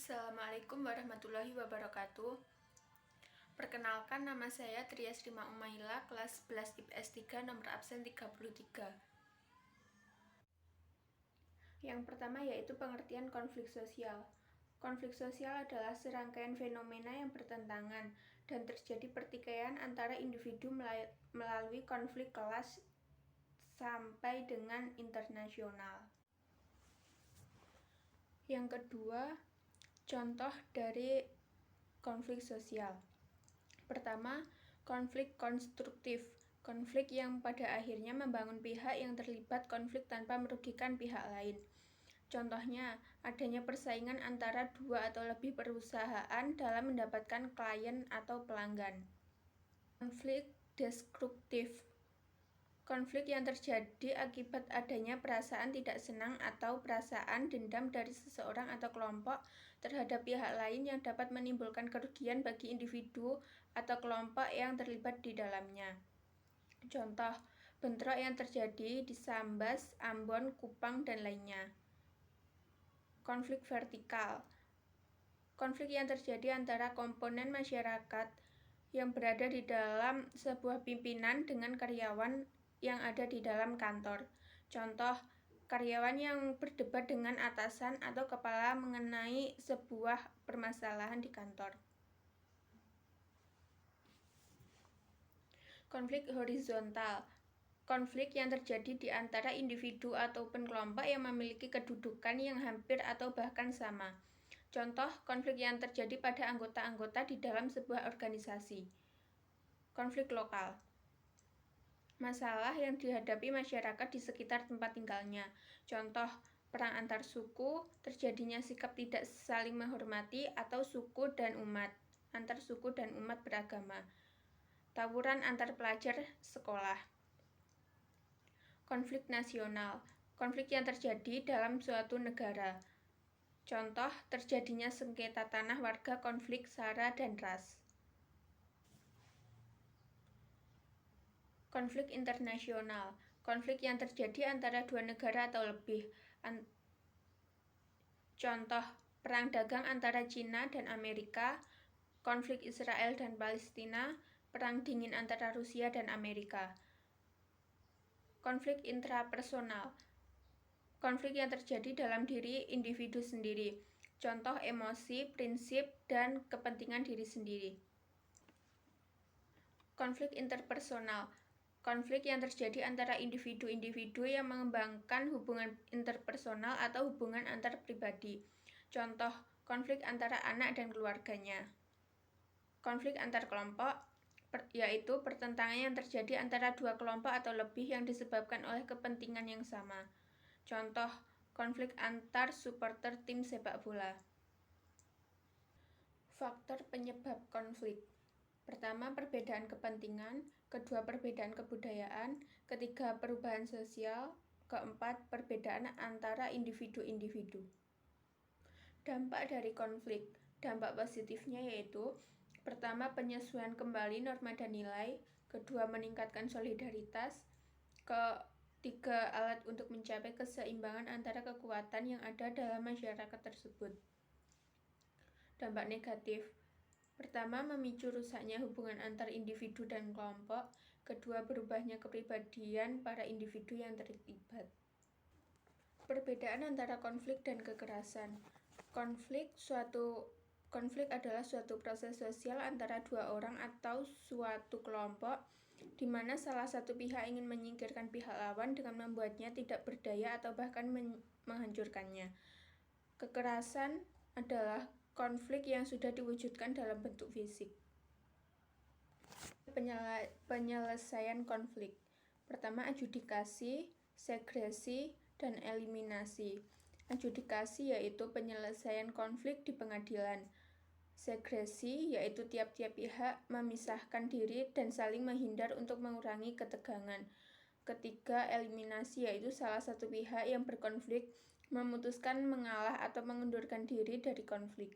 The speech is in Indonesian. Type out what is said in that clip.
Assalamualaikum warahmatullahi wabarakatuh. Perkenalkan, nama saya Trias Rima Umaila, kelas 11 IPS 3, nomor absen 33. Yang pertama yaitu pengertian konflik sosial. Konflik sosial adalah serangkaian fenomena yang bertentangan dan terjadi pertikaian antara individu melalui konflik kelas sampai dengan internasional. Yang kedua, contoh dari konflik sosial. Pertama, konflik konstruktif. Konflik yang pada akhirnya membangun pihak yang terlibat konflik tanpa merugikan pihak lain. Contohnya, adanya persaingan antara dua atau lebih perusahaan dalam mendapatkan klien atau pelanggan. Konflik destruktif. Konflik yang terjadi akibat adanya perasaan tidak senang atau perasaan dendam dari seseorang atau kelompok terhadap pihak lain yang dapat menimbulkan kerugian bagi individu atau kelompok yang terlibat di dalamnya. Contoh, bentrok yang terjadi di Sambas, Ambon, Kupang, dan lainnya. Konflik vertikal. Konflik yang terjadi antara komponen masyarakat yang berada di dalam sebuah pimpinan dengan karyawan yang ada di dalam kantor. Contoh, karyawan yang berdebat dengan atasan atau kepala mengenai sebuah permasalahan di kantor. Konflik horizontal. Konflik yang terjadi di antara individu ataupun kelompok yang memiliki kedudukan yang hampir atau bahkan sama. Contoh, konflik yang terjadi pada anggota-anggota di dalam sebuah organisasi. Konflik lokal. Masalah yang dihadapi masyarakat di sekitar tempat tinggalnya. Contoh, perang antar suku, terjadinya sikap tidak saling menghormati atau suku dan umat, antar suku dan umat beragama. Tawuran antar pelajar sekolah. Konflik nasional. Konflik yang terjadi dalam suatu negara. Contoh, terjadinya sengketa tanah warga, konflik SARA dan ras. Konflik internasional. Konflik yang terjadi antara dua negara atau lebih. Contoh, perang dagang antara Cina dan Amerika, konflik Israel dan Palestina, perang dingin antara Rusia dan Amerika. Konflik intrapersonal. Konflik yang terjadi dalam diri individu sendiri. Contoh, emosi, prinsip, dan kepentingan diri sendiri. Konflik interpersonal. Konflik yang terjadi antara individu-individu yang mengembangkan hubungan interpersonal atau hubungan antar pribadi. Contoh, konflik antara anak dan keluarganya. Konflik antar kelompok, yaitu pertentangan yang terjadi antara dua kelompok atau lebih yang disebabkan oleh kepentingan yang sama. Contoh, konflik antar supporter tim sepak bola. Faktor penyebab konflik. Pertama, perbedaan kepentingan. Kedua, perbedaan kebudayaan. Ketiga, perubahan sosial. Keempat, perbedaan antara individu-individu. Dampak dari konflik. Dampak positifnya yaitu: pertama, penyesuaian kembali norma dan nilai. Kedua, meningkatkan solidaritas. Ketiga, alat untuk mencapai keseimbangan antara kekuatan yang ada dalam masyarakat tersebut. Dampak negatif. Pertama, memicu rusaknya hubungan antar individu dan kelompok. Kedua, berubahnya kepribadian para individu yang terlibat. Perbedaan antara konflik dan kekerasan. Konflik adalah suatu proses sosial antara dua orang atau suatu kelompok di mana salah satu pihak ingin menyingkirkan pihak lawan dengan membuatnya tidak berdaya atau bahkan menghancurkannya. Kekerasan adalah konflik yang sudah diwujudkan dalam bentuk fisik. Penyelesaian konflik. Pertama, adjudikasi, segresi, dan eliminasi. Adjudikasi yaitu penyelesaian konflik di pengadilan. Segresi yaitu tiap-tiap pihak memisahkan diri dan saling menghindar untuk mengurangi ketegangan. Ketiga, eliminasi yaitu salah satu pihak yang berkonflik memutuskan mengalah atau mengundurkan diri dari konflik.